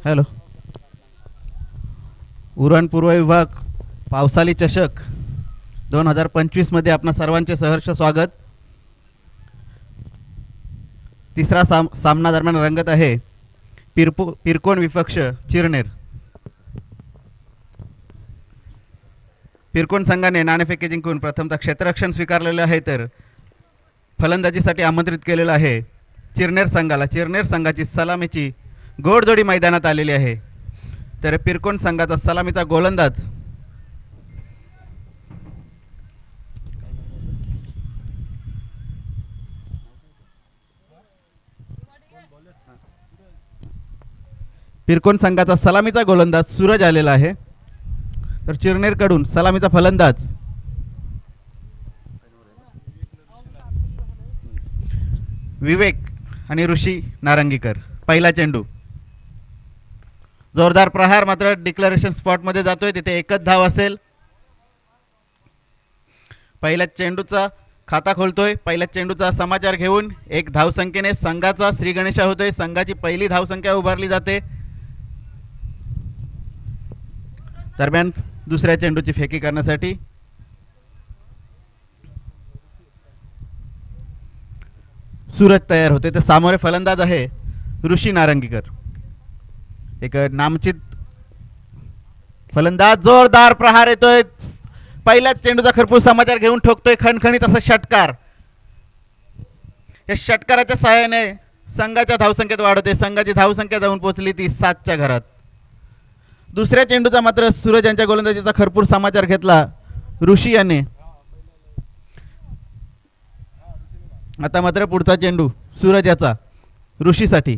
Hello. Uran पूर्व विभाग पावसाळी चषक 2025 मध्ये आपणा सर्वांचे सहर्ष स्वागत. तिसरा सामना दरम्यान रंगत आहे पिरकोन विपक्ष चिरनेर. पिरकोन संघाने नाणेफेक जिंकून प्रथमतः क्षेत्ररक्षण स्वीकारलेले आहे तर फलंदाजीसाठी आमंत्रित केलेलं आहे चिरनेर संघाला. चिरनेर संघाची सलामीची घोडदौडी मैदानात आलेली आहे. तर पिरकोन संघाचा सलामीचा गोलंदाज सूरज आलेला आहे. तर चिरनेर कडून सलामीचा फलंदाज विवेक आणि ऋषी नारंगीकर. पहिला चेंडू जोरदार प्रहार मात्र डिक्लेरेशन स्पॉट मध्ये जातोय. तिथे एकच धाव असेल. पहिल्या चेंडूचा खाता खोलतोय. पहिल्या चेंडूचा समाचार घेऊन एक धावसंख्येने संघाचा श्री गणेशा होतोय. संघाची पहिली धावसंख्या उभारली जाते. दरम्यान दुसऱ्या चेंडूची फेकी करण्यासाठी सूरज तयार होते. तर सामोरे फलंदाज आहे ऋषी नारंगीकर. एक नामचित फलंदाज. जोरदार प्रहार येतोय. पहिल्याच चेंडूचा खरपूस समाचार घेऊन ठोकतोय खणखणीत असा षटकार. या षटकाराच्या सहाय्याने संघाच्या धावसंख्येत वाढ होते. संघाची धावसंख्या जाऊन पोहोचली ती 7च्या घरात. दुसऱ्या चेंडूचा मात्र सूरज यांच्या गोलंदाजीचा खरपूस समाचार घेतला ऋषी याने. आता मात्र पुढचा चेंडू सूरज याचा ऋषीसाठी.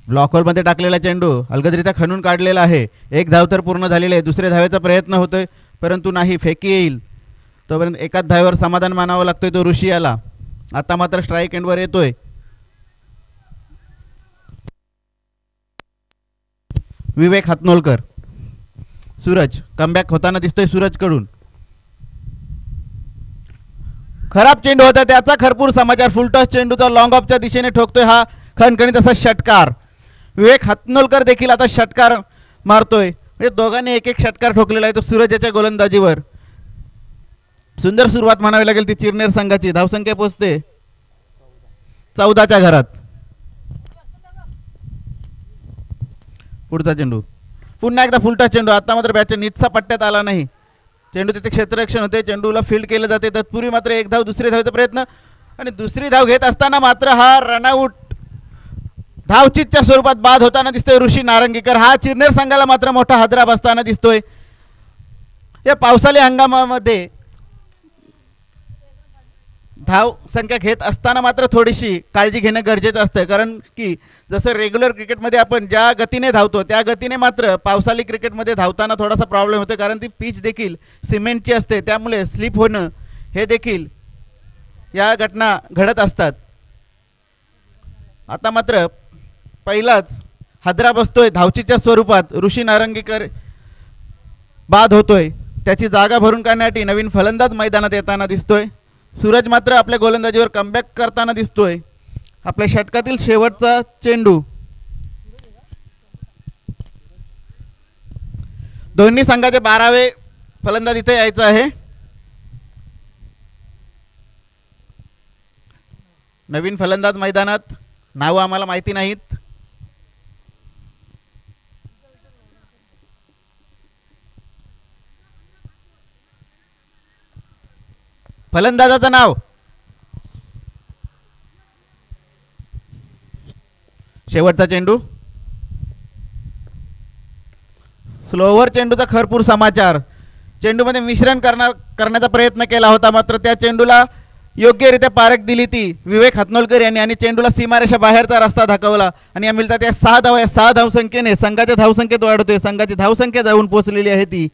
ब्लॉक होल मध्ये टाकलेला चेंडू अलगदरीत्या खणून काढलेला आहे. एक धाव तर पूर्ण झालेली आहे. दुसऱ्या धावेचा प्रयत्न होतोय परंतु नाही. फेकी येईल तोपर्यंत एकाच धावेवर समाधान मानावं लागतोय तो ऋषी याला. आता मात्र स्ट्राईक एंडवर येतोय विवेक हातनोलकर. सूरज कमबॅक होताना दिसतोय सूरज कडून. खराब चेंडू होता त्याचा खरपूर समाचार. फुलटॉस चेंडूचा लॉंग ऑफच्या दिशेने ठोकतोय हा खणखणीत असा षटकार. विवेक हातनोलकर देखील आता षटकार मारतोय. म्हणजे दोघांनी एक एक षटकार ठोकलेला आहे तो सूरजच्या गोलंदाजीवर. सुंदर सुरुवात म्हणावी लागेल ती चिरनेर संघाची. धावसंख्या पोहोचते 14च्या घरात. पुढचा चेंडू पुन्हा एकदा फुलटॉस चेंडू. आता मात्र बॅटच्या नीटचा पट्ट्यात आला नाही. चेंडू तिथे क्षेत्ररक्षण होते. चेंडूला फील्ड केलं जाते. तत्पूर्वी मात्र एक धाव दुसरी धावेचा प्रयत्न आणि दुसरी धाव घेत असताना मात्र हा रनआउट धावचीतच्या स्वरूपात बाद होताना दिसतोय ऋषी नारंगीकर. हा चिरनेर संघाला मात्र मोठा हादरा बसताना दिसतोय. या पावसाळी हंगामामध्ये धाव संख्या घेत असताना मात्र थोडीशी काळजी घेणं गरजेचं असतं. कारण की जसं रेग्युलर क्रिकेटमध्ये आपण ज्या गतीने धावतो त्या गतीने मात्र पावसाळी क्रिकेटमध्ये धावताना थोडासा प्रॉब्लेम होतो. कारण ती पिच देखील सिमेंटची असते त्यामुळे स्लिप होणं हे देखील या घटना घडत असतात. आता मात्र पहिलाच हादरा बसतोय धावचीच्या स्वरूपात. ऋषी नारंगीकर बाद होतोय. त्याची जागा भरून काढण्यासाठी नवीन फलंदाज मैदानात येताना दिसतोय. सूरज मात्र आपल्या गोलंदाजीवर कमबॅक करताना दिसतोय. आपल्या षटकातील शेवटचा चेंडू. दोन्ही संघाचे 12वे फलंदाज इथे यायचं आहे. नवीन फलंदाज मैदानात. नाव आम्हाला माहिती नाहीत. फलंदाजाचं नाव शेवटचा चेंडू. स्लोवर चेंडूचा खरपूर समाचार. चेंडूमध्ये मिश्रण करण्याचा प्रयत्न केला होता मात्र त्या चेंडूला योग्यरित्या पारख दिली ती विवेक हातनोलकर यांनी आणि चेंडूला सीमारेषा बाहेरचा रस्ता दाखवला आणि या मिळतात या 6 धावा. या 6 धावसंख्येने संघाच्या धावसंख्येत वाढ होते. संघाची धावसंख्या जाऊन पोहोचलेली आहे ती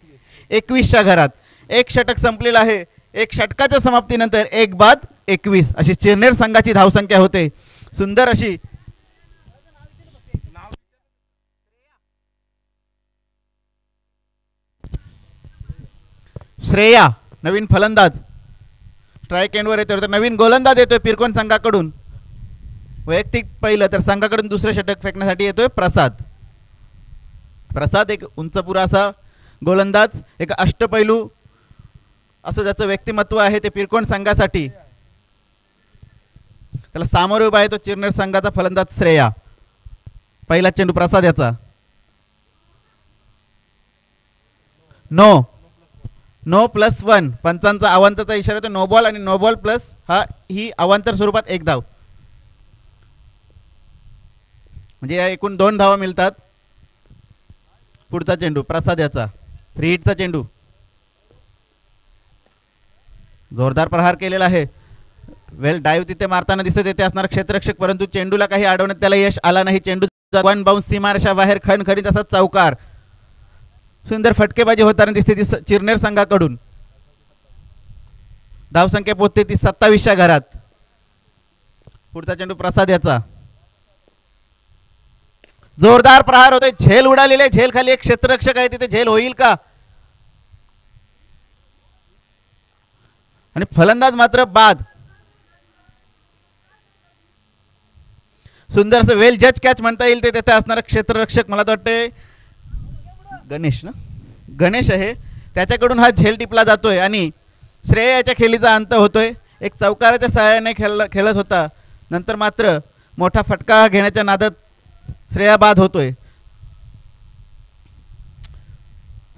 21च्या घरात. एक षटक संपलेलं आहे. एक षटकाच्या समाप्तीनंतर 1 बाद 21 अशी चिरनेर संघाची धावसंख्या होते. सुंदर अशी श्रेया नवीन फलंदाज स्ट्राईक एंडवर येतोय, तर नवीन गोलंदाज येतोय पिरकोन संघाकडून. वैयक्तिक पहिलं तर संघाकडून दुसरं षटक फेकण्यासाठी येतोय प्रसाद. प्रसाद एक उंचपुरा असा गोलंदाज, एक अष्टपैलू असं ज्याचं व्यक्तिमत्व आहे ते पिरकोन संघासाठी. त्याला सामोरे उभा आहे तो चिरनेर संघाचा फलंदाज श्रेया. पहिला चेंडू प्रसाद याचा. नो +1 पंचांचा अवांतरचा इशारा, तो नो बॉल आणि नो बॉल प्लस ही अवांतर स्वरूपात 1 धाव, म्हणजे या एकूण 2 धावा मिळतात. पुढचा चेंडू प्रसाद याचा. फ्री हिटचा चेंडू. जोरदार प्रहार केलेला आहे. वेल डाईव्ह तिथे मारताना दिसतो तिथे असणारा क्षेत्ररक्षक, परंतु चेंडूला काही अडवण्यात त्याला यश आला नाही. चेंडू 1 बाउन्स सीमारेषा बाहेर खणखणीत असा चौकार. सुंदर फटकेबाजी होताना दिसते ती चिरनेर संघाकडून. धावसंख्या पोहोचते ती 27च्या घरात. पुढचा चेंडू प्रसाद याचा. जोरदार प्रहार होतोय. झेल उडालेले, झेल खाली एक क्षेत्ररक्षक आहे, तिथे झेल होईल का? आणि फलंदाज मात्र बाद. सुंदर असं वेल जज कॅच म्हणता येईल ते तिथे असणारा क्षेत्ररक्षक, मला तर वाटते गणेश आहे, त्याच्याकडून हा झेल टिपला जातोय आणि श्रेयाच्या खेळीचा अंत होतोय. एक चौकाराच्या सहाय्याने खेळत होता, नंतर मात्र मोठा फटका घेण्याच्या नादात श्रेया बाद होतोय.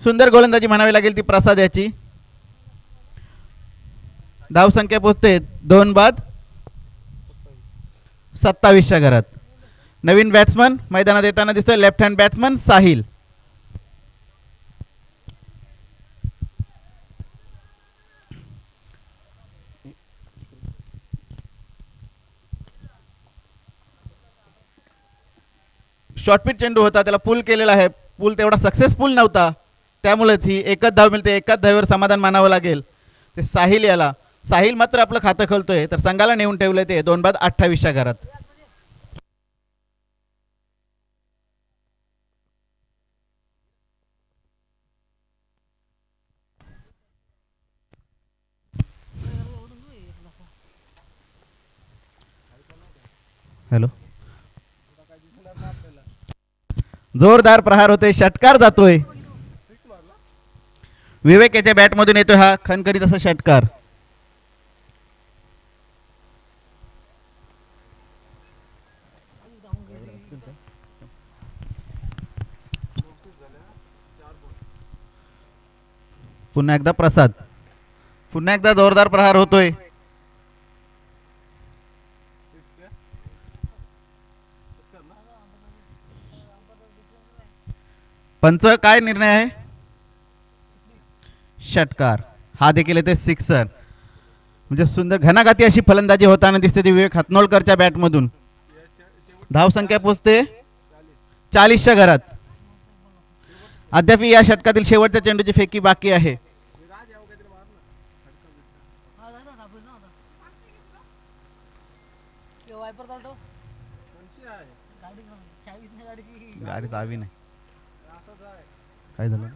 सुंदर गोलंदाजी म्हणावी लागेल ती प्रसाद याची. धावसंख्या पोहोचते 2 बाद 27च्या घरात. नवीन बॅट्समन मैदानात येताना दिसतोय, लेफ्ट हँड बॅट्समन साहिल. शॉर्टपिच चेंडू होता, त्याला पुल केलेला आहे. पुल तेवढा सक्सेसफुल नव्हता, त्यामुळेच ही एकच धाव मिळते. एकाच धावेवर समाधान मानावं लागेल ते साहिल याला. साहिल मात्र आपलं खातं खोलतोय, तर संघाला नेऊन ठेवलंय ते 2 बाद 28च्या घरात. हॅलो, जोरदार प्रहार होतोय, षटकार जातोय. विवेक याच्या बॅटमधून येतोय हा खणखणीत असा षटकार. पुन्हा एकदा प्रसाद. पुन्हा एकदा जोरदार प्रहार होतोय. पंच काय निर्णय आहे? षटकार. हा देखील येते सिक्सर. म्हणजे सुंदर घनाघाती अशी फलंदाजी होताना दिसते ती विवेक हतनोलकरच्या बॅटमधून. धावसंख्या पोचते 40च्या घरात. अद्याप या षटकातील शेवटच्या चेंडूची फेकी बाकी आहे. गाडी चावी नाही, काय झालं?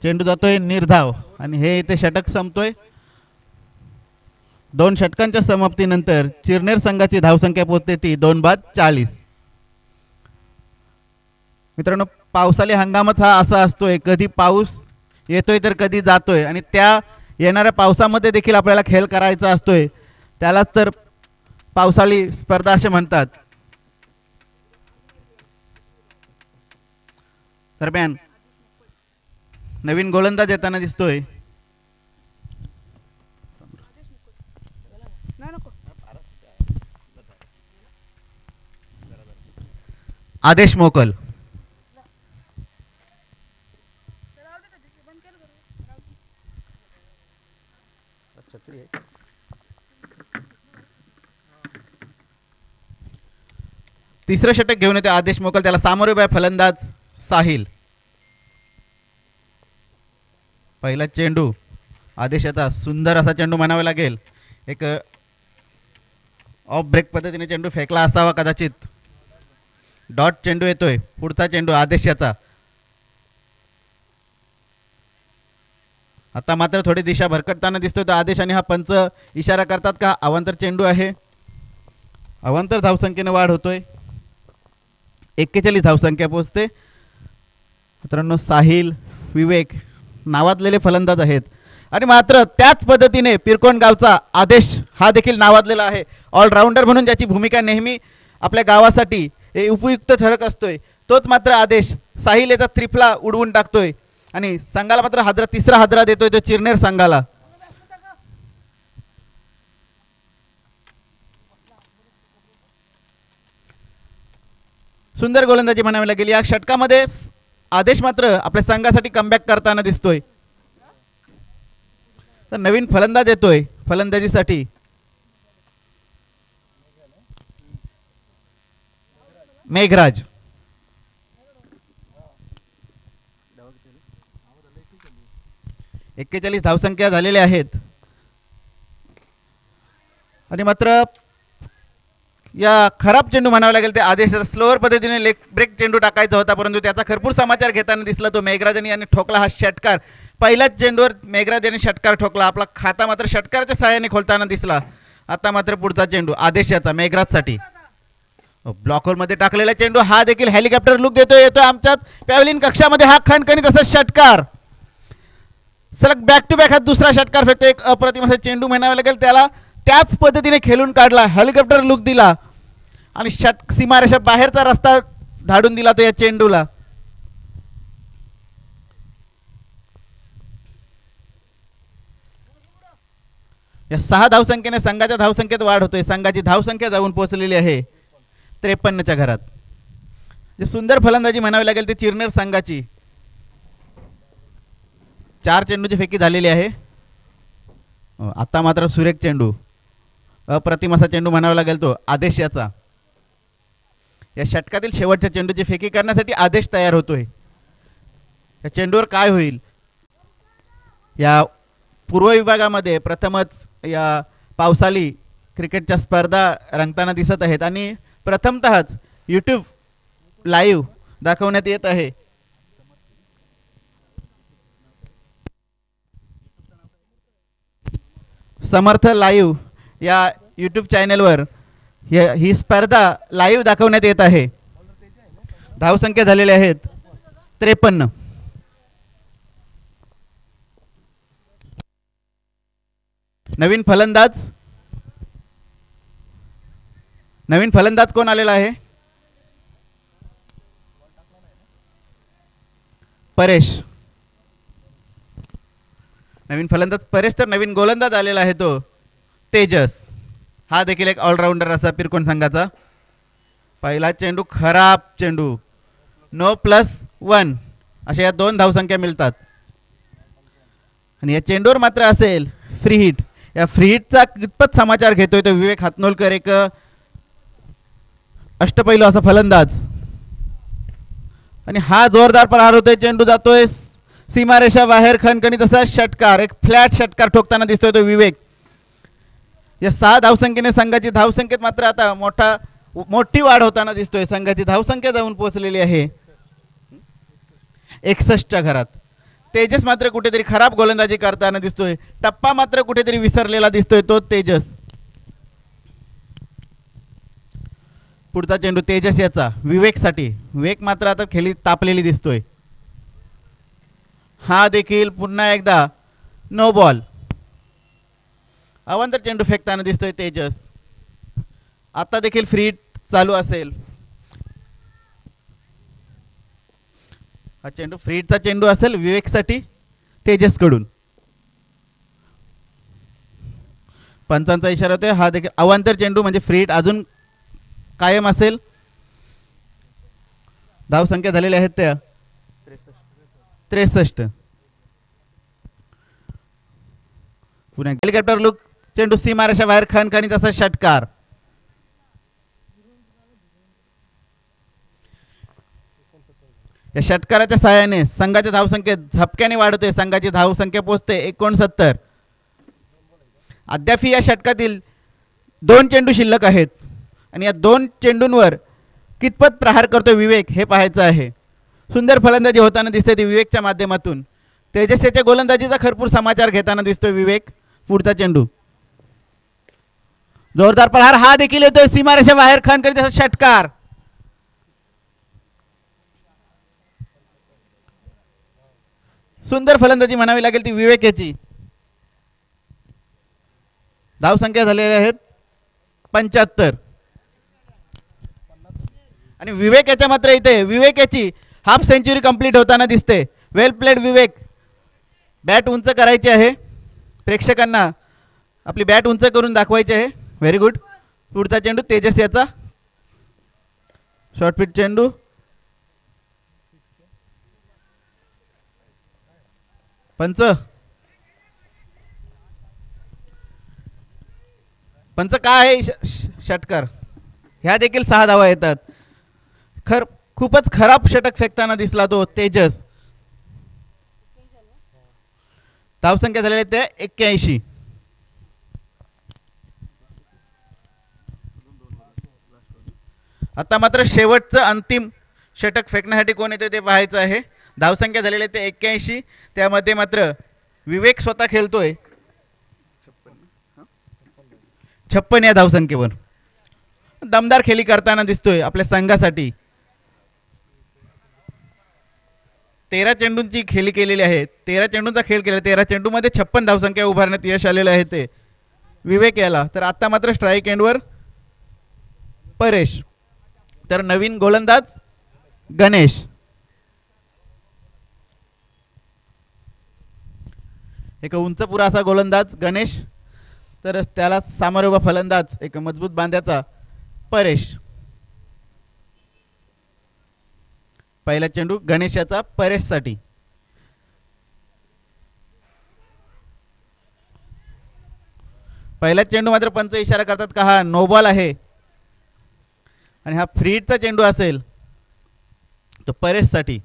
चेंडू जातोय निर्धाव आणि हे इथे षटक संपतोय. 2 षटकांच्या समाप्तीनंतर चिरनेर संघाची धावसंख्या पोहोचते ती 2 बाद 40. मित्रांनो, पावसाळी हंगामच हा असा असतोय, कधी पाऊस येतोय तर कधी जातोय, आणि त्या येणाऱ्या पावसामध्ये देखील आपल्याला खेळ करायचा असतोय. त्यालाच तर पावसाळी स्पर्धा असे म्हणतात. दरम्यान नवीन गोलंदाज येताना दिसतोय. आदेश मोकल. तिसरं षटक घेऊन येते आदेश मोकल, त्याला सामोरे उभा फलंदाज साहिल. पहिला चेंडू आदेशाचा सुंदर असा चेंडू म्हणावा लागेल. एक ऑफ ब्रेक पद्धतीने चेंडू फेकला असावा कदाचित. डॉट चेंडू येतोय. पुढचा चेंडू आदेशाचा. आता मात्र थोडी दिशा भरकटताना दिसतोय. तर आदेश आणि हा पंच इशारा करतात का अवांतर चेंडू आहे. अवांतर धावसंख्येने वाढ होतोय. 41 धावसंख्या पोहोचते. मित्रांनो साहिल, विवेक नावाजलेले फलंदाज आहेत. आणि मात्र त्याच पद्धतीने पिरकोन गावचा आदेश हा देखील नावाजलेला आहे. ऑलराऊंडर म्हणून ज्याची भूमिका नेहमी आपल्या गावासाठी उपयुक्त ठरत असतोय तोच मात्र आदेश साहिल याचा त्रिफला उडवून टाकतोय. आणि संघाला मात्र तिसरा हादरा देतोय तो चिरनेर संघाला. सुंदर गोलंदाजी म्हणावी लागेल. या षटकामध्ये आदेश मात्र आपल्या संघासाठी कमबॅक करताना दिसतोय. तर नवीन फलंदाज येतोय फलंदाजीसाठी. मेघराज. एक्केचाळीस धावसंख्या झालेल्या आहेत. आणि मात्र या खराब चेंडू म्हणावा लागेल ते आदेशाचा स्लोअर पद्धतीने लेग ब्रेक चेंडू टाकायचा होता परंतु त्याचा भरपूर समाचार घेताना दिसला तो मेघराज यांनी ठोकला हा षटकार. पहिल्याच चेंडूवर मेघराज यांनी षटकार ठोकला. आपला खाता मात्र षटकाराच्या सहाय्याने खोलताना दिसला. आता मात्र पुढचा चेंडू आदेशाचा मेघराजसाठी. ब्लॉकरमध्ये टाकलेला चेंडू हा देखील हेलिकॉप्टर लुक येतोय आमच्याच पॅव्हलियन कक्षामध्ये. हा खणखणीत असा षटकार सलग बॅक टू बॅक हा दुसरा षटकार फेकतो. एक अप्रतिम असा चेंडू म्हणावा लागेल त्याला. त्याच पद्धतीने खेळून काढला. हेलिकॉप्टर लुक दिला आणि सीमारेषा बाहेरचा रस्ता धाडून दिला तो या चेंडूला. या 6 धावसंख्येने संघाच्या धावसंख्येत वाढ होतोय. संघाची धावसंख्या जाऊन पोहोचलेली आहे 53च्या घरात. जे सुंदर फलंदाजी म्हणावी लागेल ती चिरनेर संघाची. 4 चेंडूची फेकी झालेली आहे. आता मात्र सुरेख चेंडू अप्रतिम असा चेंडू म्हणावा लागेल तो आदेश याचा. या षटकातील शेवटच्या चेंडूची फेकी करण्यासाठी आदेश तयार होतोय. या चेंडूवर काय होईल. या पूर्व विभागामध्ये प्रथमच या पावसाळी क्रिकेटच्या स्पर्धा रंगताना दिसत आहेत आणि प्रथमतःच यूट्यूब लाईव्ह दाखवण्यात येत आहे. समर्थ लाईव्ह या यूट्यूब चॅनलवर ही स्पर्धा लाईव्ह दाखवण्यात येत आहे. धावसंख्या झालेल्या आहेत 53. नवीन फलंदाज कोण आलेला आहे. परेश. नवीन फलंदाज परेश. तर नवीन गोलंदाज आलेला आहे तो तेजस. हा देखील एक ऑलराऊंडर असा पिरकोन संघाचा. पहिला चेंडू खराब चेंडू. नो +1 अशा या 2 धावसंख्या मिळतात. आणि या चेंडूवर मात्र असेल फ्री हिट. या फ्री हिटचा कितपत समाचार घेतोय तो विवेक हातनोलकर. एक अष्टपैलू असा फलंदाज. आणि हा जोरदार प्रहार होतोय. चेंडू जातोय सीमारेषा बाहेर. खणखणीत असा षटकार. एक फ्लॅट षटकार ठोकताना दिसतोय तो विवेक. या 6 धावसंख्येने संघाची धावसंख्येत मात्र आता मोठी वाढ होताना दिसतोय. संघाची धावसंख्या जाऊन पोहोचलेली आहे 61च्या घरात. तेजस मात्र कुठेतरी खराब गोलंदाजी करताना दिसतोय. टप्पा मात्र कुठेतरी विसरलेला दिसतोय तो तेजस. पुढचा चेंडू तेजस याचा विवेकसाठी. विवेक मात्र आता खेळी तापलेली दिसतोय. हा देखील पुन्हा एकदा नो बॉल. अवांतर चेंडू फेकताना दिसतोय तेजस. आता देखील फ्री चालू असेल. हा चेंडू फ्रीडचा चेंडू असेल विवेकसाठी तेजस कडून. पंचांचा इशारा होतोय. हा देखील अवांतर चेंडू म्हणजे फ्रीड अजून कायम असेल. धावसंख्या झालेल्या आहेत त्या 63. पुन्हा हेलिकॉप्टर लुक चेंडू सीमारेषा बाहेर. खणखणीत असा षटकार. या षटकाराच्या सहाय्याने संघाच्या धावसंख्येत झपक्याने वाढवते. संघाची धावसंख्या पोहोचते 69. अद्याप या षटकातील 2 चेंडू शिल्लक आहेत आणि या 2 चेंडूंवर कितपत प्रहार करतो विवेक हे पाहायचं आहे. सुंदर फलंदाजी होताना दिसते ती विवेकच्या माध्यमातून. तेजस्वीच्या गोलंदाजीचा भरपूर समाचार घेताना दिसतोय विवेक. पुढचा चेंडू जोरदार प्रहार, हा देखील येतोय सीमारेषा बाहेर. खणखणीत षटकार. सुंदर फलंदाजी म्हणावी लागेल ती विवेक याची. धावसंख्या झालेल्या आहेत 75 आणि विवेक याच्या मात्र इथे विवेक याची हाफ सेंचुरी कंप्लीट होताना दिसते. वेल प्लेड विवेक. बॅट उंच करायची आहे, प्रेक्षकांना आपली बॅट उंच करून दाखवायची आहे. Very good. पुढचा चेंडू तेजस याचा. शॉर्ट पिच चेंडू. पंच काय आहे षटकार. ह्या देखील 6 धावा येतात. खूपच खराब षटक फेकताना दिसला तो तेजस. धावसंख्या झालेली ते 81. आता मात्र शेवटचं अंतिम षटक फेकण्यासाठी कोण येते ते पाहायचं आहे. धावसंख्या झालेली ते 81. त्यामध्ये मात्र विवेक स्वतः खेळतोय 56 या धावसंख्येवर. दमदार खेळी करताना दिसतोय आपल्या संघासाठी. 13 चेंडूंची खेळी केलेली आहे. 13 चेंडूंचा खेळ केला. 13 चेंडूमध्ये 56 धावसंख्या उभारण्यात यश आलेलं आहे ते विवेक याला. तर आता मात्र स्ट्राईक एंडवर परेश. तर नवीन गोलंदाज गणेश. एक उंच पुरा असा गोलंदाज गणेश. तर त्याला सामोरे उभा फलंदाज एक मजबूत बांध्याचा परेश. पहिला चेंडू गणेशाचा परेशसाठी. पहिला चेंडू मात्र पंच इशारा करतात का हा नो बॉल आहे आणि हा फ्री हिटचा चेंडू असेल तो परेशसाठी.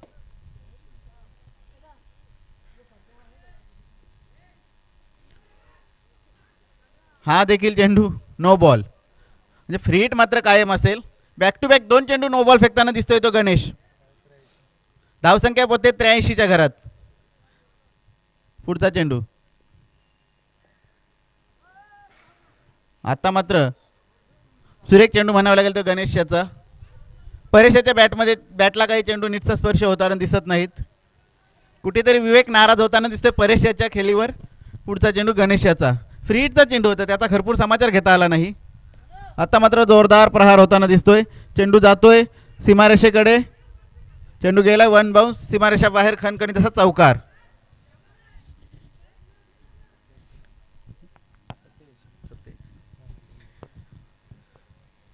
हा देखील चेंडू नो बॉल म्हणजे फ्री हिट मात्र कायम असेल. बॅक टू बॅक 2 चेंडू नो बॉल फेकताना दिसतोय तो गणेश. धावसंख्या पोहोचते 83च्या घरात. पुढचा चेंडू. आता मात्र सुरेख चेंडू म्हणावा लागेल तो गणेश याचा. परेशाच्या बॅटला काही चेंडू नीटचा स्पर्श होताना दिसत नाहीत. कुठेतरी विवेक नाराज होताना दिसतोय परेश याच्या खेळीवर. पुढचा चेंडू गणेश याचा. फ्री हिटचा चेंडू होता, त्याचा भरपूर समाचार घेता आला नाही. आता मात्र जोरदार प्रहार होताना दिसतोय. चेंडू जातोय सीमारेषेकडे. चेंडू गेला 1 बाउन्स. सीमारेषा बाहेर खणखणीत असा चौकार.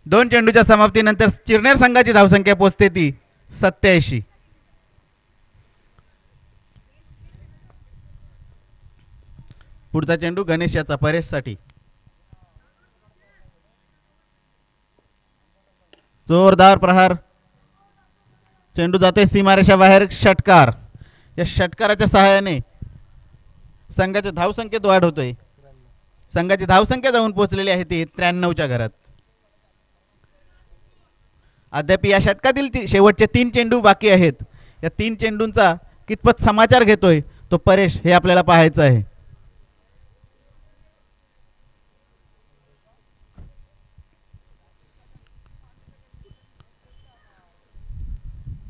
दोन चेंडूच्या समाप्तीनंतर चिरनेर संघाची धावसंख्या पोहोचते ती 87. पुढचा चेंडू गणेश याचा परेशसाठी. जोरदार प्रहार. चेंडू जाते सीमारेषा बाहेर. षटकार. या षटकाराच्या सहाय्याने संघाच्या धावसंख्येत वाढ होतोय. संघाची धावसंख्या जाऊन पोहोचलेली आहे ती 93च्या घरात. अद्याप या षटकातील शेवटचे 3 चेंडू बाकी आहेत. या 3 चेंडूंचा कितपत समाचार घेतोय तो परेश हे आपल्याला पाहायचं आहे.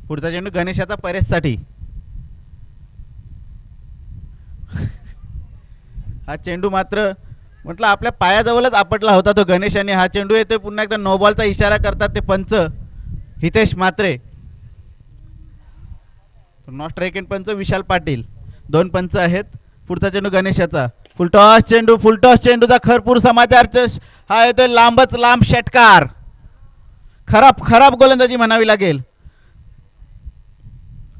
पुढचा चेंडू गणेशाचा परेशसाठी. हा चेंडू मात्र म्हटलं आपल्या पायाजवळच आपटला होता तो गणेश आणि हा चेंडू येतोय पुन्हा एकदा नो बॉलचा इशारा करतात ते पंच Hitesh Mhatre. Not strike and punch Vishal Patil. 2 पंच आहेत. पुढचा चेंडू गणेशाचा. फुलटॉस चेंडू. फुलटॉस चेंडूचा खरपूर समाचार. हा येतोय लांबच लांब षटकार. खराब गोलंदाजी म्हणावी लागेल.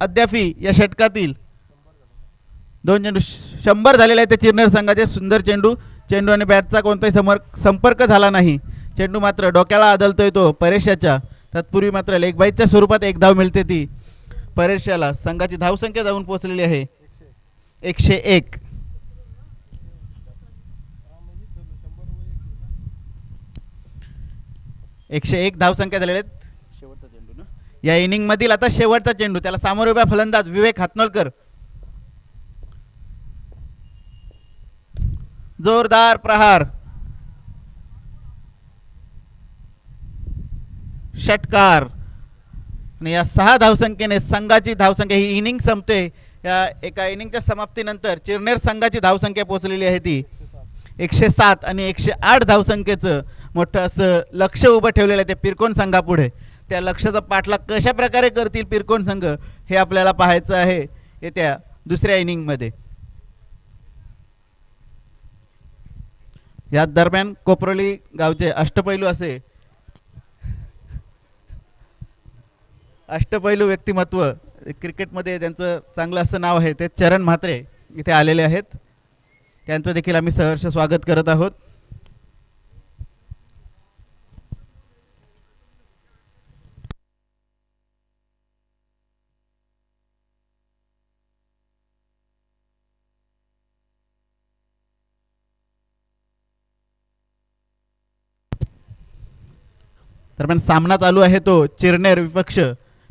अद्यापी या षटकातील 2 चेंडू 100 झालेले आहेत ते चिरनेर संघाचे. सुंदर चेंडू. चेंडू आणि बॅटचा कोणताही संपर्क झाला नाही. चेंडू मात्र डोक्याला आदळतोय तो परेशाच्या. तत्पूर्वी मात्र लेग बाईच्या स्वरूपात 1 धाव मिळते ती परेश याला संघाची धावसंख्या जाऊन पोहोचलेली आहे 101. धावसंख्या झालेल्या आहेत. शेवटचा चेंडू ना या इनिंग मधील आता शेवटचा चेंडू. त्याला सामोरे उभा फलंदाज विवेक हातनोलकर. जोरदार प्रहार, षटकार आणि या 6 धावसंख्येने संघाची धावसंख्या ही इनिंग संपते. या एका इनिंगच्या समाप्तीनंतर चिरनेर संघाची धावसंख्या पोहोचलेली आहे ती 107 आणि 108 धावसंख्येचं मोठं असं लक्ष उभं ठेवलेलं आहे ते पिरकोन संघापुढे. त्या लक्ष्याचा पाठलाग कशा प्रकारे करतील पिरकोन संघ हे आपल्याला पाहायचं आहे येत्या दुसऱ्या इनिंगमध्ये. या दरम्यान कोपरोली गावचे अष्टपैलू व्यक्तिमत्व क्रिकेटमध्ये त्यांचं चांगलं असं नाव आहे ते चरण म्हात्रे इथे आलेले आहेत. त्यांचं देखील आम्ही सहर्ष स्वागत करत आहोत. दरम्यान सामना चालू आहे तो चिरनेर विपक्ष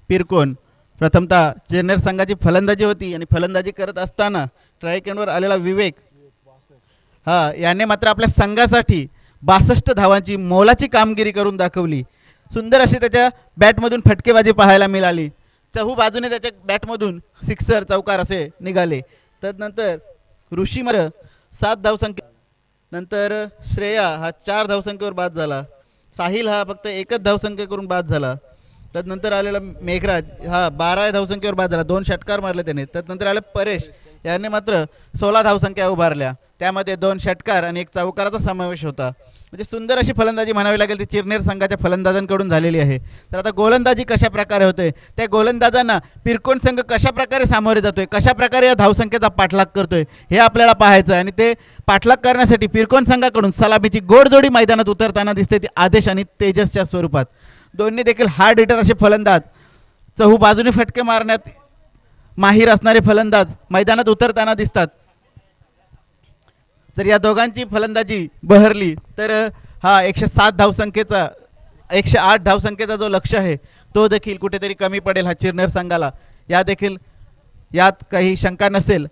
पिरकोन. प्रथमतः चिरनेर संघाची फलंदाजी होती आणि फलंदाजी करत असताना स्ट्राईक एंडवर आलेला विवेक याने मात्र आपल्या संघासाठी 62 धावांची मोलाची कामगिरी करून दाखवली. सुंदर अशी त्याच्या बॅटमधून फटकेबाजी पाहायला मिळाली. चहू बाजूने त्याच्या बॅटमधून सिक्सर चौकार असे निघाले. तदनंतर ऋषी मात्र 7 धावसंख्या, नंतर श्रेया हा 4 धावसंख्येवर बाद झाला. साहिल हा फक्त 1च धावसंख्या करून बाद झाला. तदनंतर आलेला मेघराज हा 12 धावसंख्येवर बाद झाला. 2 षटकार मारले त्याने. तदनंतर आले परेश याने मात्र 16 धावसंख्या उभारल्या. त्यामध्ये 2 षटकार आणि 1 चौकाराचा समावेश होता. म्हणजे सुंदर अशी फलंदाजी म्हणावी लागेल ती चिरनेर संघाच्या फलंदाजांकडून झालेली आहे. तर आता गोलंदाजी कशा प्रकारे होते, त्या गोलंदाजांना पिरकोन संघ कशा प्रकारे सामोरे जातोय, कशा प्रकारे या धावसंख्येचा पाठलाग करतोय हे आपल्याला पाहायचं आहे. आणि ते पाठलाग करण्यासाठी पिरकोन संघाकडून सलामीची गोडजोडी मैदानात उतरताना दिसते ती आदेश आणि तेजसच्या स्वरूपात. दोन्ही देखील हार्ड हिटर असे फलंदाज, चहू बाजूने फटके मारण्यात माहीर असणारे फलंदाज मैदानात उतरताना दिसतात. जर या दोघांची फलंदाजी बहरली तर हा 107 धावसंख्येचा 108 धावसंख्येचा जो लक्ष्य आहे तो देखील कुठेतरी कमी पडेल हा चिरनेर संघाला. यात काही शंका नसेल,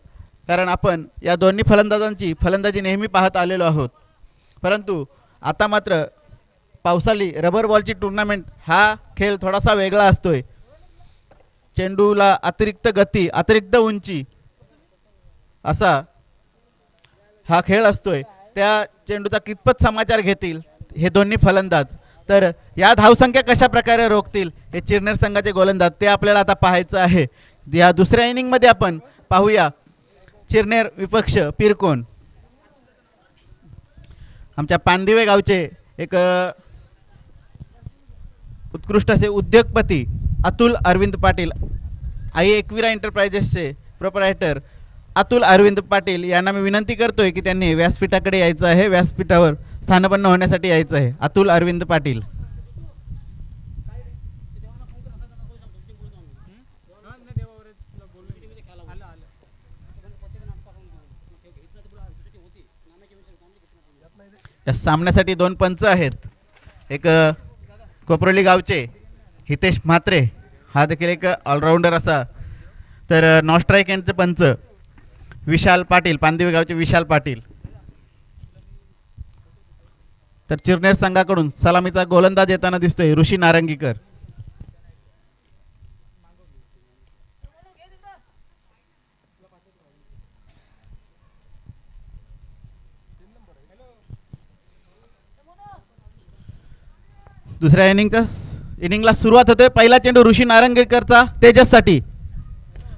कारण आपण या दोन्ही फलंदाजांची फलंदाजी नेहमी पाहत आलेलो आहोत. परंतु आता मात्र पावसाळी रबर बॉलची टुर्नामेंट हा खेळ थोडासा वेगळा असतोय. चेंडूला अतिरिक्त गती, अतिरिक्त उंची असा हा खेळ असतोय. त्या चेंडूचा कितपत समाचार घेतील हे दोन्ही फलंदाज, तर या धावसंख्या कशा प्रकारे रोखतील हे चिरनेर संघाचे गोलंदाज ते आपल्याला आता पाहायचं आहे. या दुसऱ्या इनिंगमध्ये आपण पाहूया चिरनेर विपक्ष पिरकोन. आमच्या पांदिवे गावचे एक उत्कृष्ट असे उद्योगपती अतुल अरविंद पाटील, आई एकविरा एंटरप्राइजेसचे प्रोप्रायटर अतुल अरविंद पाटील यांना मी विनंती करतोय की त्यांनी व्यासपीठाकडे यायचं आहे, व्यासपीठावर स्थानपन्न होण्यासाठी यायचं आहे. अतुल अरविंद पाटील. या सामन्यासाठी 2 पंच आहेत. एक कोपरोली गावचे हितेश म्हात्रे, हा देखील एक ऑलराऊंडर असा. तर नॉन स्ट्राईक एंडचे पंच विशाल पाटील, पांदिवे गावचे विशाल पाटील. तर चिरनेर संघाकडून सलामीचा गोलंदाज येताना दिसतोय ऋषी नारंगीकर. दुसऱ्या इनिंगला सुरुवात होते. पहिला चेंडू ऋषी नारंगीकरचा तेजससाठी.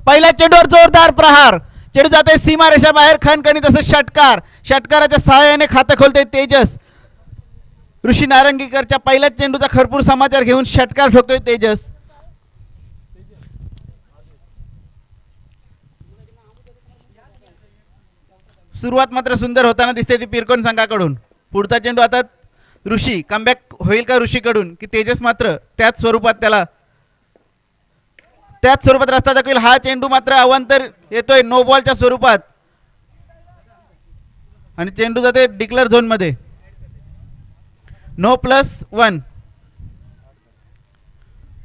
पहिल्या चेंडूवर जोरदार प्रहार, चेंडू जाते सीमा रेषा बाहेर, खणखणी तसं षटकाराच्या सहाय्याने खातं खोलते तेजस. ऋषी नारंगीकरच्या पहिल्या चेंडूचा भरपूर समाचार घेऊन षटकार ठोकतोय तेजस. सुरुवात मात्र सुंदर होताना दिसते ती पिरकोन संघाकडून. पुढचा चेंडू आता ऋषी, कमबॅक होईल का ऋषीकडून की तेजस मात्र त्याच स्वरूपात त्याला त्याच स्वरूपात रस्ता दाखवेल. हा चेंडू मात्र अवांतर येतोय नो बॉलच्या स्वरूपात आणि चेंडू जाते डिक्लेअर झोन मध्ये. नो +1.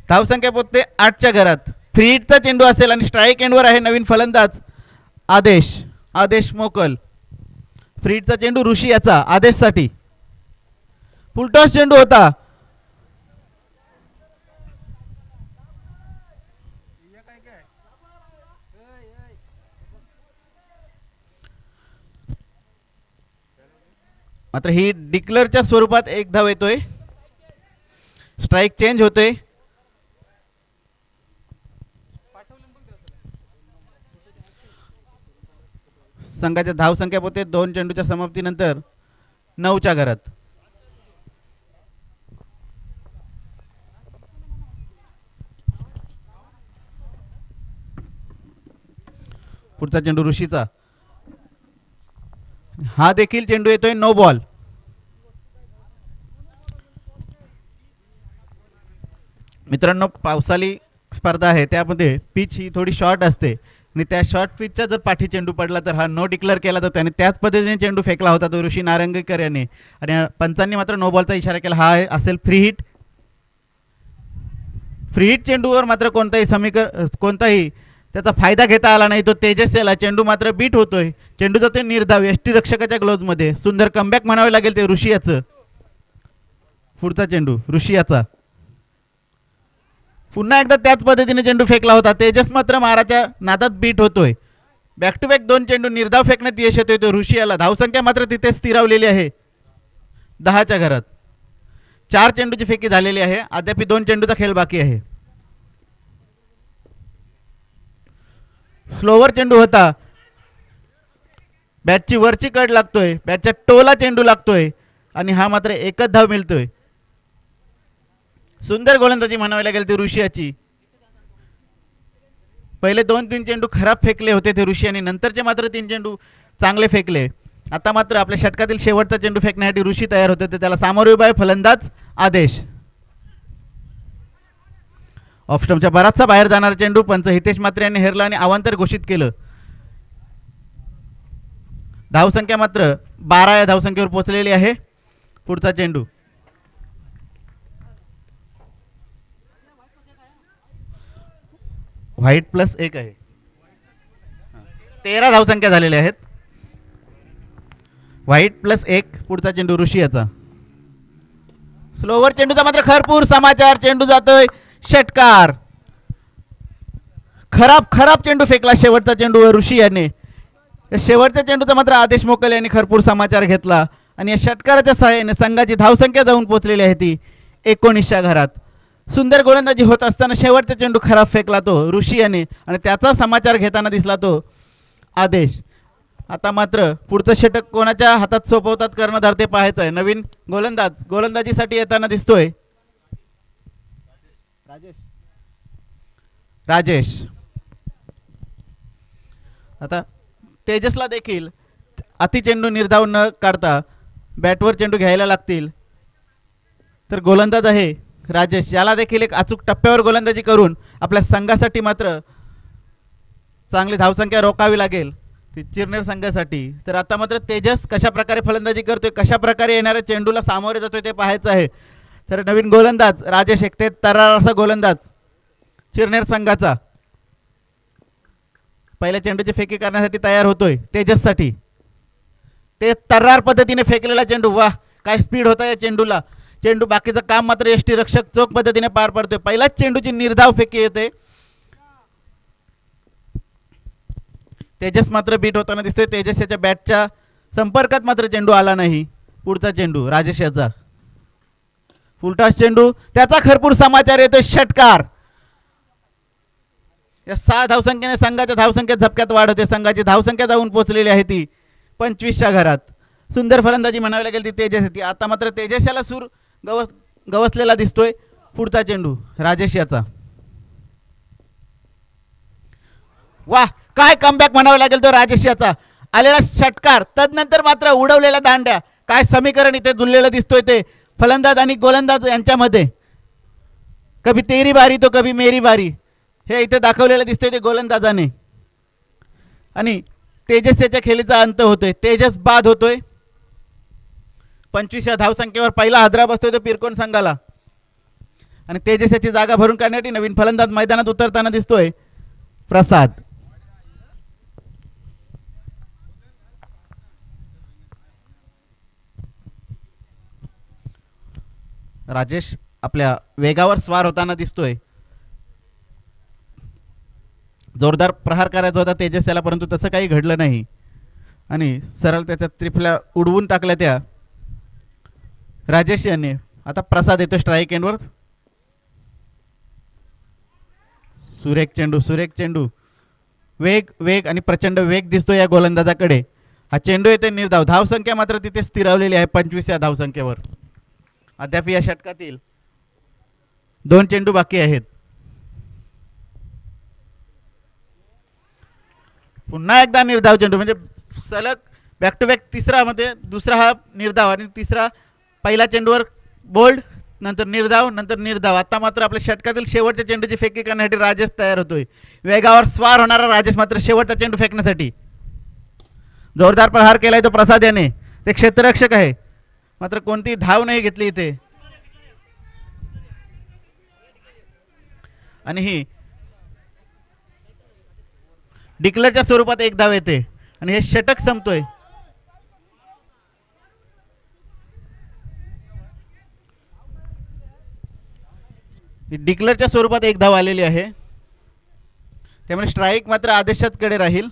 धावसंख्या पोहोचते 8च्या घरात. फ्री हिटचा चेंडू असेल आणि स्ट्राईक एंडवर आहे नवीन फलंदाज आदेश मोकल. फ्री हिटचा चेंडू ऋषी याचा आदेशसाठी. फुलटॉस चेंडू होता. मात्र ही डिक्लेअरच्या स्वरूपात एक धाव येतोय. स्ट्राईक चेंज होतोय. संघाच्या धावसंख्या पोहोचते 2 चेंडूच्या समाप्तीनंतर 9च्या घरात. पुढचा चेंडू ऋषीचा. हा देखील चेंडू येतोय नो बॉल. मित्रांनो, पावसाळी स्पर्धा आहे त्यामध्ये पिच ही थोडी शॉर्ट असते आणि त्या शॉर्ट पिचचा जर पाठी चेंडू पडला तर हा नो डिक्लेअर केला जातो आणि त्याच पद्धतीने चेंडू फेकला होता तो ऋषी नारंगीकर याने आणि पंचांनी मात्र नो बॉलचा इशारा केला. हा असेल फ्री हिट. फ्री हिट चेंडूवर मात्र कोणताही त्याचा फायदा घेता आला नाही. तो तेजस याला चेंडू मात्र बीट होतोय. चेंडू जातोय निर्धाव यष्टी रक्षकाच्या ग्लोव्ज मध्ये. सुंदर कमबॅक म्हणावे लागेल ते ऋषी याचं. पुढचा चेंडू ऋषी याचा. पुन्हा एकदा त्याच पद्धतीने चेंडू फेकला होता. तेजस मात्र माराच्या नादात बीट होतोय. बॅक टू बॅक 2 चेंडू निर्धाव फेकण्यात यश येतोय तो ऋषी याला. धावसंख्या मात्र तिथे स्थिरावलेली आहे 10च्या घरात. 4 चेंडूची फेकी झालेली आहे. अद्याप 2 चेंडूचा खेळ बाकी आहे. स्लोवर चेंडू होता. बॅटची वरची कड लागतोय. बॅटच्या टोला चेंडू लागतोय आणि हा मात्र एकच धाव मिळतोय. सुंदर गोलंदाजी म्हणावी लागेल ते ऋषियाची. पहिले 2-3 चेंडू खराब फेकले होते ते ऋषी आणि नंतरचे मात्र 3 चेंडू चांगले फेकले. आता मात्र आपल्या षटकातील शेवटचा चेंडू फेकण्यासाठी ऋषी तयार होते. त्याला सामोरे उभा आहे फलंदाज आदेश. ऑफस्टम्पच्या बराचसा बाहेर जाणारा चेंडू पंच हितेश मात्रे यांनी हेरला आणि अवांतर घोषित केलं. धावसंख्या मात्र 12 या धावसंख्येवर पोहोचलेली आहे. पुढचा चेंडू व्हाईट +1 आहे. 13 धावसंख्या झालेल्या आहेत. व्हाईट +1. पुढचा चेंडू ऋषी याचा. स्लोवर चेंडूचा मात्र भरपूर समाचार. चेंडू जातोय षटकार. खराब चेंडू फेकला शेवटचा चेंडू ऋषी याने. शेवटच्या चेंडूचा मात्र आदेश मोकल यांनी भरपूर समाचार घेतला आणि या षटकाराच्या सहाय्याने संघाची धावसंख्या जाऊन पोहोचलेली आहे ती 19च्या घरात. सुंदर गोलंदाजी होत असताना शेवटचा चेंडू खराब फेकला तो ऋषी याने आणि त्याचा समाचार घेताना दिसला तो आदेश. आता मात्र पुढचं षटक कोणाच्या हातात सोपवतात कर्णधार ते पाहायचं आहे. नवीन गोलंदाज गोलंदाजीसाठी येताना दिसतोय राजेश. आता तेजसला देखील अति चेंडू निर्धाव न काढता बॅटवर चेंडू घ्यायला लागतील. तर गोलंदाज आहे राजेश. याला देखील एक अचूक टप्प्यावर गोलंदाजी करून आपल्या संघासाठी मात्र चांगली धावसंख्या रोखावी लागेल चिरनेर संघासाठी. तर आता मात्र तेजस कशा प्रकारे फलंदाजी करतोय, कशा प्रकारे येणाऱ्या चेंडूला सामोरे जातोय ते पाहायचं आहे. तर नवीन गोलंदाज राजेश एकते तरार असा गोलंदाज चिरनेर संघाचा. पहिल्या चेंडूची फेकी करण्यासाठी तयार होतोय तेजससाठी. ते तर्रार पद्धतीने फेकलेला चेंडू. वाह, काय स्पीड होता या चेंडूला. चेंडू बाकीचं काम मात्र यष्टी रक्षक चोख पद्धतीने पार पडतोय. पहिल्याच चेंडूची निर्धाव फेकी येते. तेजस मात्र बीट होताना दिसतोय. तेजस याच्या बॅटच्या संपर्कात मात्र चेंडू आला नाही. पुढचा चेंडू राजेश याचा. फुलटॉस चेंडू, त्याचा भरपूर समाचार येतोय षटकार. या 6 धावसंख्येने संघाच्या धावसंख्येत झपक्यात वाढ होते. संघाची धावसंख्या जाऊन पोहोचलेली आहे ती 25च्या घरात. सुंदर फलंदाजी म्हणावी लागेल ती तेजस येते. आता मात्र तेजस याला सूर गवसलेला दिसतोय. पुढचा चेंडू राजेश याचा. वाह, काय कमबॅक म्हणावं लागेल तो राजेश याचा. आलेला षटकार, तदनंतर मात्र उडवलेल्या दांड्या. काय समीकरण इथे जुळलेलं दिसतोय ते फलंदाज आणि गोलंदाज यांच्यामध्ये. कभी तेरी बारी तो कभी मेरी बारी हे इथे दाखवलेलं दिसतंय ते गोलंदाजाने. आणि तेजस याच्या खेळीचा अंत होतोय. तेजस बाद होतोय. 25 या धावसंख्येवर पहिला हादरा बसतोय तो पिरकोन संघाला. आणि तेजस याची जागा भरून काढण्यासाठी नवीन फलंदाज मैदानात उतरताना दिसतोय प्रसाद. राजेश आपल्या वेगावर स्वार होताना दिसतोय. जोरदार प्रहार करायचा होता तेजस याला, परंतु तसं काही घडलं नाही आणि सरळ त्याच्या त्रिफल्या उडवून टाकल्या त्या राजेश यांनी. आता प्रसाद येतो स्ट्राईक एंडवर. सुरेख चेंडू, सुरेख चेंडू. वेग वेग आणि प्रचंड वेग दिसतो या गोलंदाजाकडे. हा चेंडू येते निर्धाव. धावसंख्या मात्र तिथे स्थिरावलेली आहे 25 या धावसंख्येवर. अद्याप या षटकातील 2 चेंडू बाकी आहेत. पुन्हा एकदा निर्धाव चेंडू, म्हणजे सलग बॅक टू बॅक तिसरा मध्ये दुसरा हा निर्धाव आणि तिसरा पहिला चेंडूवर बोल्ड, नंतर निर्धाव, नंतर निर्धाव. आता मात्र आपल्या षटकातील शेवटच्या चेंडूची फेकी करण्यासाठी राजेश तयार होतोय. वेगावर स्वार होणारा राजेश मात्र शेवटचा चेंडू फेकण्यासाठी. जोरदार प्रहार केलाय तो प्रसाद याने. ते क्षेत्ररक्षक आहे मात्र कोणती धाव नाही घेतली इथे. आणि ही डिक्लेअरच्या स्वरूपात एक धाव येते आणि हे षटक संपतोय. डिक्लेअरच्या स्वरूपात एक धाव आलेली आहे, त्यामुळे स्ट्राईक मात्र आदेशाकडे राहील.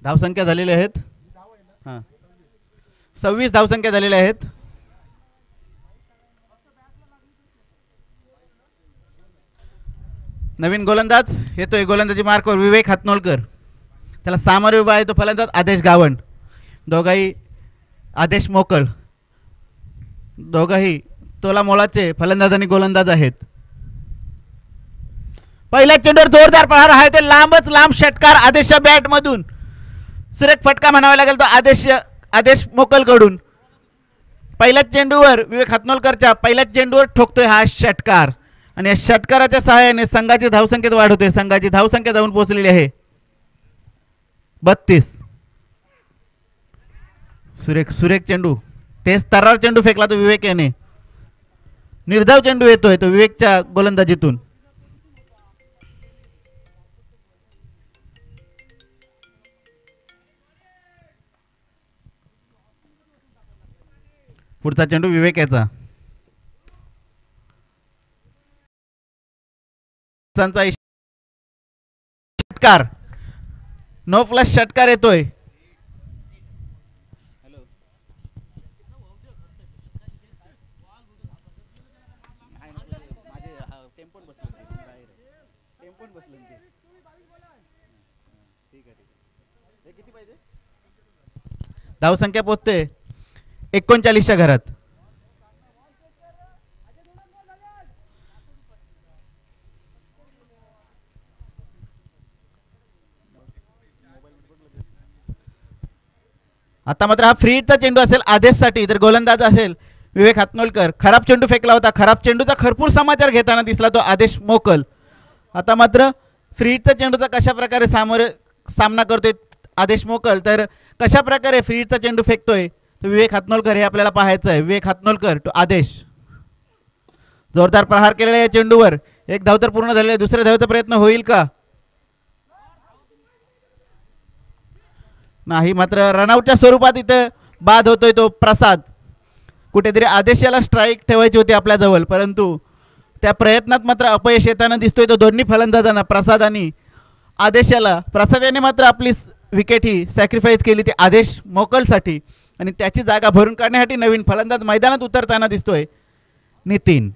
धावसंख्या झालेल्या आहेत 26 धावसंख्या झालेल्या आहेत. नवीन गोलंदाज येतोय गोलंदाजी मार्कवर विवेक हातनोलकर. त्याला सामोरे उभा आहे तो फलंदाज आदेश गावंड. दोघाही आदेश मोकल, दोघाही तोला मोलाचे फलंदाज आणि गोलंदाज आहेत. पहिल्या चेंडूवर जोरदार प्रहार आहे ते लांबच लांब षटकार आदेशच्या बॅट मधून. सुरेख फटका म्हणावा लागेल तो आदेश मोकल कडून. पहिल्याच चेंडूवर विवेक हातनोलकरच्या पहिल्याच चेंडूवर ठोकतोय हा षटकार आणि या षटकाराच्या सहाय्याने संघाची धावसंख्येत वाढ होते. संघाची धावसंख्या जाऊन पोहोचलेली आहे 32. सुरेख चेंडू, तेच तर्रार चेंडू फेकला तो विवेक याने. निर्धाव चेंडू येतोय तो विवेकच्या गोलंदाजीतून. पुढचा चेंडू विवेक याचा. षटकार, नो फ्लश षटकार येतोय. धावसंख्या पोहोचते 39च्या घरात. आता मात्र हा फ्री हिटचा चेंडू असेल आदेशसाठी, तर गोलंदाज असेल विवेक हातनोलकर. खराब चेंडू फेकला होता. खराब चेंडूचा भरपूर समाचार घेताना दिसला तो आदेश मोकल. आता मात्र फ्री हिटचा चेंडूचा कशा प्रकारे सामना करतोय आदेश मोकल, तर कशा प्रकारे फ्री हिटचा चेंडू फेकतोय तो विवेक हातनोलकर हे आपल्याला पाहायचं आहे. विवेक हातनोलकर तो आदेश. जोरदार प्रहार केलेला या चेंडूवर. एक धाव तर पूर्ण झालेला आहे. दुसऱ्या धावेचा प्रयत्न होईल का? नाही, मात्र रनआउटच्या स्वरूपात इथं बाद होतोय तो प्रसाद. कुठेतरी आदेशाला स्ट्राईक ठेवायची होती आपल्या जवळ, परंतु त्या प्रयत्नात मात्र अपयश येताना दिसतोय तो दोन्ही फलंदाजांना, प्रसाद आणि आदेशाला. प्रसाद याने मात्र आपली विकेट ही सॅक्रिफाईस केली ती आदेश मोकलसाठी आणि त्याची जागा भरून काढण्यासाठी नवीन फलंदाज मैदानात उतरताना दिसतोय नितीन.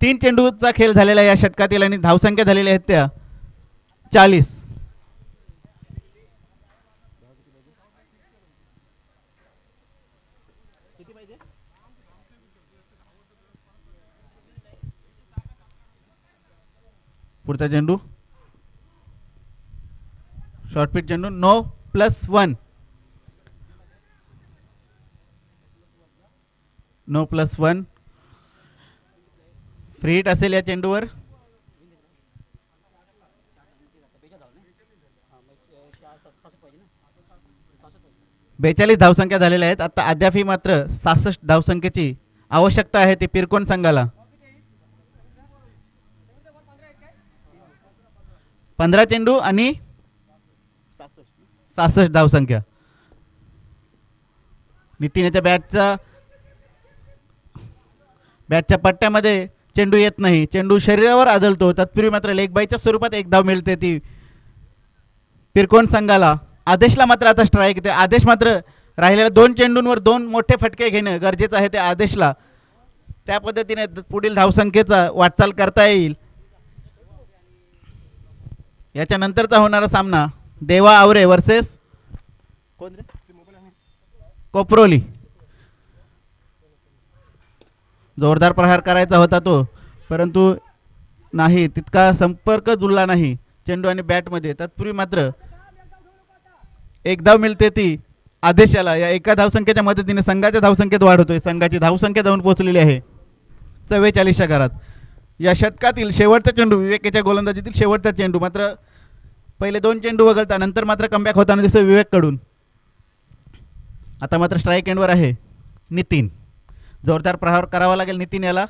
तीन चेंडूचा खेळ झालेला या षटकातील आणि धावसंख्या झालेल्या आहेत त्या 40. पुढचा चेंडू शॉर्ट पिच चेंडू 9+1 9+1 फ्री हिट असेल या चेंडूवर. 42 धावसंख्या झालेल्या आहेत. आता अद्यापही मात्र 66 धावसंख्येची आवश्यकता आहे ती पिरकोन संघाला. 15 चेंडू आणि 66 धावसंख्या. नितीन याच्या बॅटच्या पट्ट्यामध्ये चेंडू येत नाही, चेंडू शरीरावर आदळतो. तत्पूर्वी मात्र लेग बायच्या स्वरूपात एक धाव मिळते ती पिरकोन संघाला. आदेशला मात्र आता स्ट्राईक येते. आदेश मात्र राहिलेल्या 2 चेंडूंवर 2 मोठे फटके घेणं गरजेचं आहे ते आदेशला. त्या पद्धतीने पुढील धावसंख्येचा वाटचाल करता येईल. याच्या नंतरचा होणारा सामना देवा आवरे वर्सेस कोपरोली. जोरदार प्रहार करायचा होता तो, परंतु नाही तितका संपर्क जुळला नाही चेंडू आणि बॅटमध्ये. तत्पूर्वी मात्र एक धाव मिळते ती आदेशाला. या एका धावसंख्येच्या मदतीने संघाच्या धावसंख्येत वाढ होतोय. संघाची धावसंख्या जाऊन पोहोचलेली आहे 44 घरात. या षटकातील शेवटचा चेंडू विवेकच्या गोलंदाजीतील शेवटचा चेंडू. मात्र पहिले 2 चेंडू वगळता नंतर मात्र कमबॅक होताना दिसतोय विवेककडून. आता मात्र स्ट्राईक एंडवर आहे नितीन. जोरदार प्रहार करावा लागेल नितीन याला.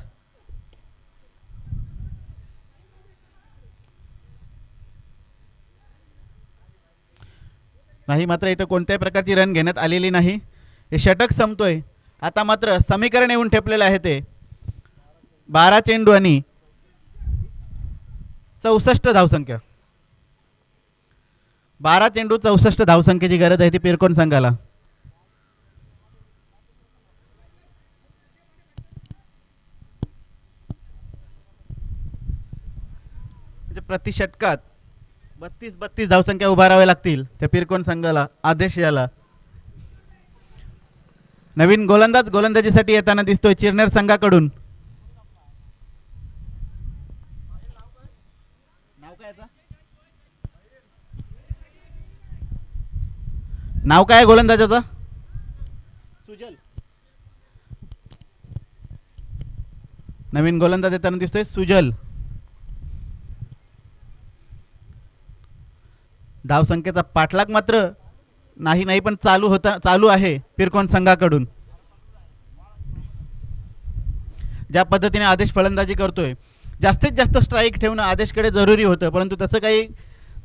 नाही मात्र इथं कोणत्याही प्रकारची रन घेण्यात आलेली नाही. हे षटक संपतोय. आता मात्र समीकरण येऊन ठेपलेलं आहे ते 12 चेंडू आणि 64 धावसंख्या. 12 चेंडू 64 धावसंख्येची गरज आहे ती पिरकोन संघाला. प्रति षटकात 32 धावसंख्या उभाराव्या लागतील त्या पिरकोन संघाला. आदेश याला. नवीन गोलंदाज गोलंदाजीसाठी येताना दिसतोय चिरनेर संघाकडून. नाव काय गोलंदाजाचा? सुजल. नवीन गोलंदाज येताना दिसतोय सुजल. धावसंख्येचा पाठलाग मात्र नाही पण चालू आहे पिरकोन संघाकडून. ज्या पद्धतीने आदेश फलंदाजी करतोय जास्तीत जास्त स्ट्राईक ठेवणं आदेशकडे जरुरी होतं, परंतु तसं काही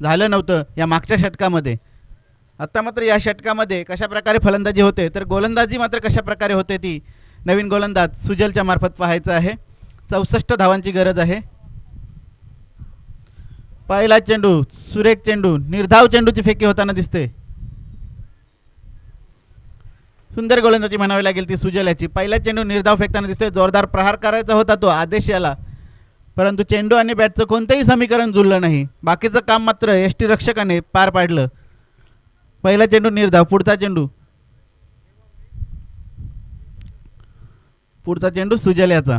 झालं नव्हतं या मागच्या षटकामध्ये. आता मात्र या षटकामध्ये कशा प्रकारे फलंदाजी होते तर गोलंदाजी मात्र कशा प्रकारे होते ती नवीन गोलंदाज सुजलच्या मार्फत पाहायचं आहे. 64 धावांची गरज आहे. पहिला चेंडू सुरेख चेंडू, निर्धाव चेंडूची फेकी होताना दिसते. सुंदर गोलंदाजी म्हणावी लागेल ती सुजल याची. पहिला चेंडू निर्धाव फेकताना दिसतोय. जोरदार प्रहार करायचा होता तो आदेश याला, परंतु चेंडू आणि बॅटचं कोणतंही समीकरण जुळलं नाही. बाकीचं काम मात्र यष्टी रक्षकाने पार पाडलं. पहिला चेंडू निर्धाव. पुढचा चेंडू सुजल याचा.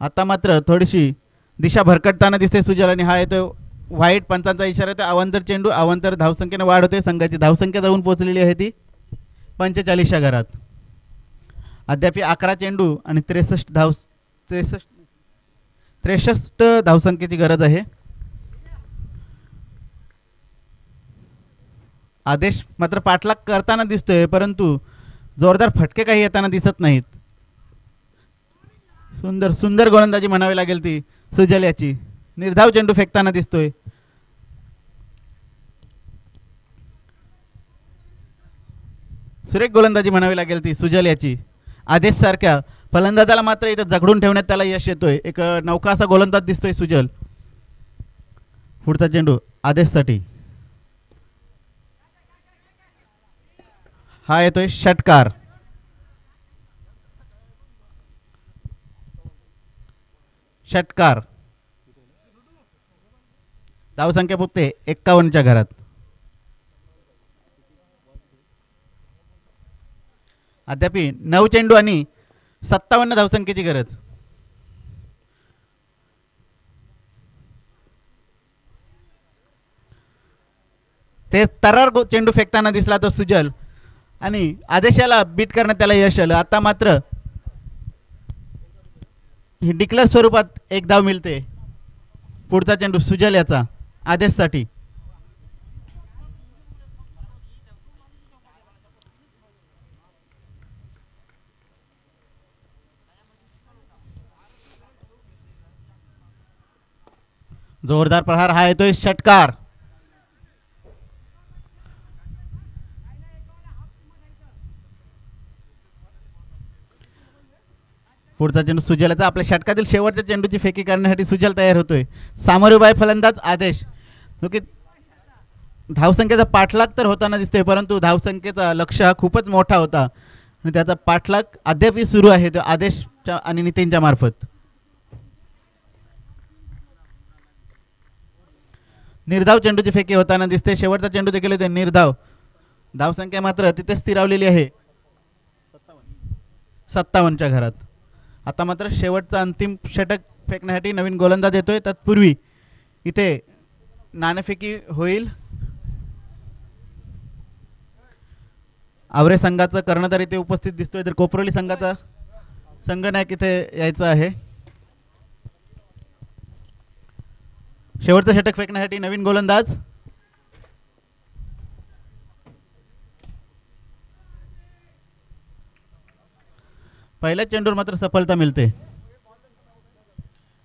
आता मात्र थोडीशी दिशा भरकटताना दिसते सुजल आणि हा येतोय व्हाईट. पंचांचा इशारा येतो. अवांतर चेंडू. अवांतर धावसंख्येने वाढ होते. संघाची धावसंख्या जाऊन पोहोचलेली आहे ती 45 घरात. अद्याप 11 चेंडू आणि 63 धावसंख्येची गरज आहे. आदेश मात्र पाठलाग करताना दिसतोय, परंतु जोरदार फटके काही येताना दिसत नाहीत. सुंदर गोलंदाजी म्हणावी लागेल ती सुजल याची. निर्धाव चेंडू फेकताना दिसतोय. सुरेख गोलंदाजी म्हणावी लागेल ती सुजल याची. आदेश सारख्या फलंदाजाला मात्र इथं जगडून ठेवण्यात त्याला यश येतोय. एक नौका असा गोलंदाज दिसतोय सुजल. पुढचा चेंडू आदेशसाठी. हा येतोय षटकार. धावसंख्या पुरते 51 घरात. अद्याप 9 चेंडू आणि 57 धावसंख्येची गरज. ते तरार चेंडू फेकताना दिसला तो सुजल आणि आदेशाला बीट करण्यात त्याला यश आलं. आता मात्र ही डिक्लेअर स्वरूपात एक धाव मिळते. पुढचा चेंडू सुजल याचा आदेशसाठी. जोरदार प्रहार हा येतोय षटकार. पुढचा चेंडू सुजलचा. आपल्या षटकातील शेवटच्या चेंडूची फेकी करण्यासाठी सुजल तयार होतोय. सामोरे उभा आहे फलंदाज आदेश, जो की धावसंख्येचा पाठलाग तर होताना दिसतोय, परंतु धावसंख्येचा लक्ष हा खूपच मोठा होता आणि त्याचा पाठलाग अद्यापही सुरू आहे तो आदेशच्या आणि नितीनच्या मार्फत. निर्धाव चेंडूची फेकी होताना दिसते. शेवटचा चेंडू देखील होते निर्धाव. धावसंख्या मात्र तिथे स्थिरावलेली आहे 57च्या घरात. आता मात्र शेवटचा अंतिम षटक फेकण्यासाठी नवीन गोलंदाज येतोय. तत्पूर्वी इथे नाणेफेकी होईल. आवरे संघाचं कर्णधार इथे उपस्थित दिसतोय, तर कोपरोली संघाचा संघनायक इथे यायचा आहे. शेवटचं षटक फेकण्यासाठी नवीन गोलंदाज. पहिल्याच चेंडूवर मात्र सफलता मिळते.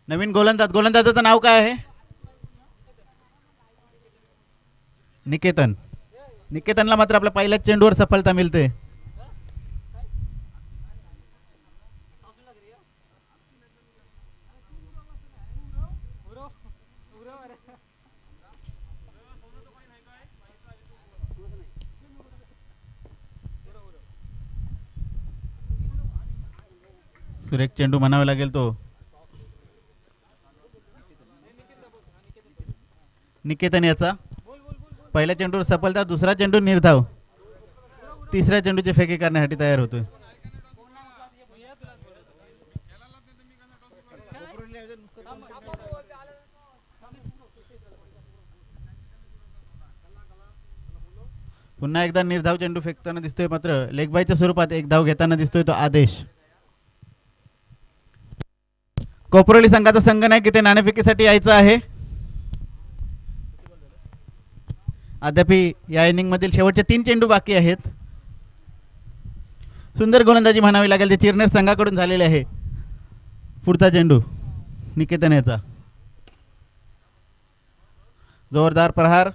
नवीन गोलंदाज, गोलंदाजाचं नाव काय आहे? निकेतन. निकेतनला मात्र आपल्या पहिल्याच चेंडूवर सफलता मिळते. सुरेख चेंडू म्हणावा लागेल तो. निकेतन याचा पहिल्या चेंडूवर सफलता, दुसरा चेंडू निर्धाव, तिसऱ्या चेंडूची फेकी करण्यासाठी तयार होतोय. पुन्हा एकदा निर्धाव चेंडू फेकताना दिसतोय, मात्र लेगबाईच्या स्वरूपात एक धाव घेताना दिसतोय तो आदेश. कोपरोली संघाचा संघनायक इथे नाणेफेकीसाठी यायचा आहे. अद्याप या इनिंग मधील शेवटचे 3 चेंडू बाकी आहेत. सुंदर गोलंदाजी म्हणावी लागेल ते चिरनेर संघाकडून झालेले आहे. पुढचा चेंडू निकेतन याचा. जोरदार प्रहार.